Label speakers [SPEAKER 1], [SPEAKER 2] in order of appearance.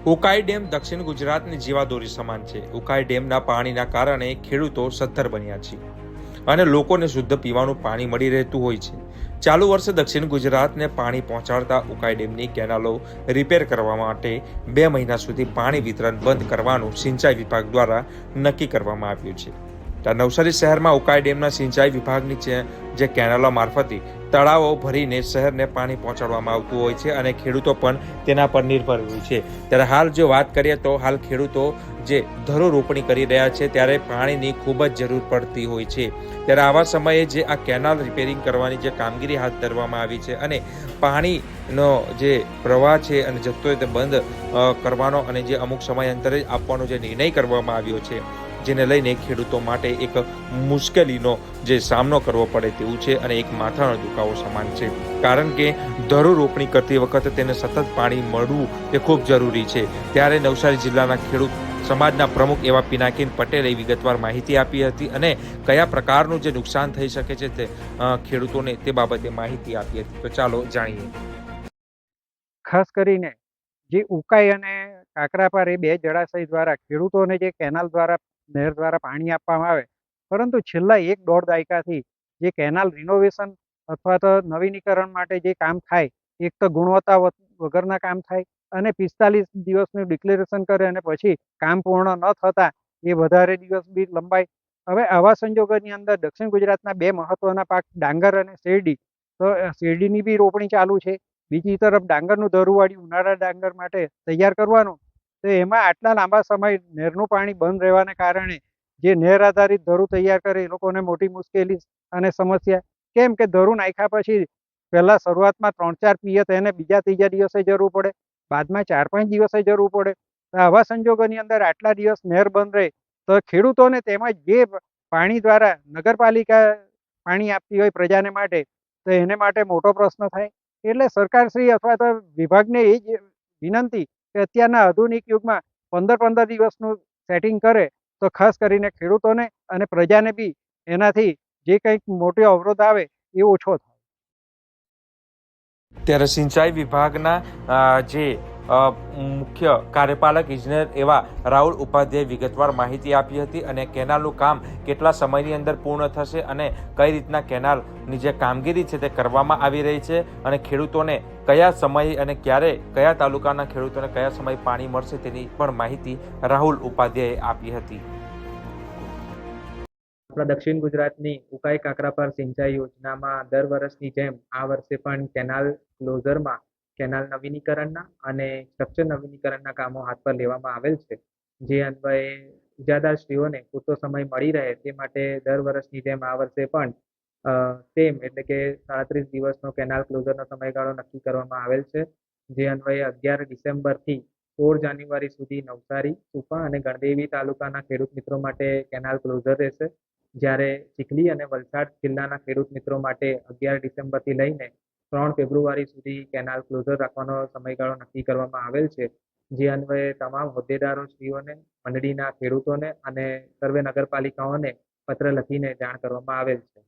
[SPEAKER 1] Ukai dam દક્ષિણ ગુજરાતની જીવાદોરી સમાન છે. ઉકાઈ ડેમના પાણીના કારણે ખેડૂતો સદ્ધર બન્યા છે અને લોકોને શુદ્ધ પીવાનું પાણી મળી રહેતું હોય છે. ચાલુ વર્ષે દક્ષિણ ગુજરાતને પાણી પહોંચાડતા ઉકાઈ ડેમની કેનાલો રિપેર કરવા માટે 2 મહિના સુધી પાણી વિતરણ બંધ કરવાનું સિંચાઈ વિભાગ દ્વારા નક્કી કરવામાં આવ્યું છે. નવસારી શહેરમાં ઉકાઈ ડેમના સિંચાઈ વિભાગની જે કેનાલો મારફતે તળાવો ભરીને શહેરને પાણી પહોંચાડવામાં આવતું હોય છે અને ખેડૂતો પણ તેના પર નિર્ભર હોય છે. ત્યારે હાલ જો વાત કરીએ તો હાલ ખેડૂતો જે ધરો રોપણી કરી રહ્યા છે ત્યારે પાણીની ખૂબ જ જરૂર પડતી હોય છે. ત્યારે આવા સમયે જે આ કેનાલ રિપેરિંગ કરવાની જે કામગીરી હાથ ધરવામાં આવી છે અને પાણીનો જે પ્રવાહ છે અને જથ્થો તે બંધ કરવાનો અને જે અમુક સમય અંતરે આપવાનો જે નિર્ણય કરવામાં આવ્યો છે, જેને લઈને ખેડૂતો માટે એક મુશ્કેલીનો જે સામનો કરવો પડે તેવું છે અને એક માથાનો દુખાવો સમાન છે. કારણ કે ધરો રોપણી કરતી વખતે તેને સતત પાણી મળવું તે ખૂબ જરૂરી છે. ત્યારે નવસારી જિલ્લાના ખેડૂત સમાજના પ્રમુખ એવા પિનાકીન પટેલે વિગતવાર માહિતી આપી હતી અને કયા પ્રકારનું જે નુકસાન થઈ શકે છે તે ખેડૂતોને તે બાબતે માહિતી આપી હતી. તો ચાલો જાણીએ.
[SPEAKER 2] ખાસ કરીને જે ઉકાઈ અને કાકરાપાર એ 2 જળાશય દ્વારા ખેડૂતોને જે કેનાલ દ્વારા નહેર દ્વારા પાણી આપવામાં આવે, પરંતુ છેલ્લા 1-1.5 દાયકાથી જે કેનાલ રિનોવેશન અથવા તો નવીનીકરણ માટે જે કામ થાય, એક તો ગુણવત્તા વગરના કામ થાય અને 45 દિવસનું ડિક્લેરેશન કરે અને પછી કામ પૂર્ણ ન થતાં એ વધારે દિવસ બી લંબાય. હવે આવા સંજોગોની અંદર દક્ષિણ ગુજરાતના 2 મહત્વના પાક ડાંગર અને શેરડી, તો શેરડીની બી રોપણી ચાલુ છે. બીજી તરફ ડાંગરનું ધરુવાળ્યું ઉનાળા ડાંગર માટે તૈયાર કરવાનું, તો એમાં આટલા લાંબા સમય નહેરનું પાણી બંધ રહેવાને કારણે જે નહેર આધારિત ધરું તૈયાર કરે એ લોકોને મોટી મુશ્કેલી અને સમસ્યા. કેમ કે ધરું નાખ્યા પછી પહેલાં શરૂઆતમાં 3-4 પિયત એને બીજા ત્રીજા દિવસે જરૂર પડે, બાદમાં 4-5 દિવસે જરૂર પડે. તો આવા સંજોગોની અંદર આટલા દિવસ નહેર બંધ રહે તો ખેડૂતોને તેમજ જે પાણી દ્વારા નગરપાલિકા પાણી આપતી હોય પ્રજાને માટે, તો એને માટે મોટો પ્રશ્ન થાય. એટલે સરકારશ્રી અથવા તો વિભાગને એ જ વિનંતી કે અત્યારના આધુનિક યુગમાં 15-15 દિવસનું સેટિંગ કરે તો ખાસ કરીને ખેડૂતોને અને પ્રજાને બી એનાથી જે કંઈક મોટો અવરોધ આવે એ ઓછો થાય.
[SPEAKER 1] ત્યારે સિંચાઈ વિભાગના જે મુખ્ય કાર્યપાલક ઇજનેર એવા રાહુલ ઉપાધ્યાય વિગતવાર માહિતી આપી હતી અને કેનાલનું કામ કેટલા સમયની અંદર પૂર્ણ થશે અને કઈ રીતના કેનાલની જે કામગીરી છે તે કરવામાં આવી રહી છે અને ખેડૂતોને કયા સમયે અને ક્યારે કયા તાલુકાના ખેડૂતોને કયા સમયે પાણી મળશે તેની પણ માહિતી રાહુલ ઉપાધ્યાયે આપી હતી.
[SPEAKER 3] આપણા દક્ષિણ ગુજરાતની ઉકાઈ કાકરાપાર સિંચાઈ યોજનામાં દર વર્ષની જેમ આ વર્ષે પણ કેનાલ ક્લોઝરમાં કેનાલ નવીનીકરણના અને સ્ટ્રક્ચર નવીનીકરણના કામો હાથ પર લેવામાં આવેલ છે. જે અન્વયે ઇજાદારશ્રીઓને પૂરતો સમય મળી રહે તે માટે દર વર્ષની જેમ આ વર્ષે પણ સેમ એટલે કે 37 દિવસનો કેનાલ ક્લોઝરનો સમયગાળો નક્કી કરવામાં આવેલ છે. જે અન્વયે 11 ડિસેમ્બરથી 16 જાન્યુઆરી સુધી નવસારી, સુપા અને ગણદેવી તાલુકાના ખેડૂત મિત્રો માટે કેનાલ ક્લોઝર રહેશે. જ્યારે ચીખલી અને વલસાડ જિલ્લાના ખેડૂત મિત્રો માટે 11 ડિસેમ્બરથી લઈને 3 ફેબ્રુઆરી સુધી કેનાલ ક્લોઝર રાખવાનો સમયગાળો નક્કી કરવામાં આવેલ છે. જે અન્વયે તમામ હોદ્દેદારોશ્રીઓને, મંડળીના ખેડૂતોને અને સર્વે નગરપાલિકાઓને પત્ર લખીને જાણ કરવામાં આવેલ છે.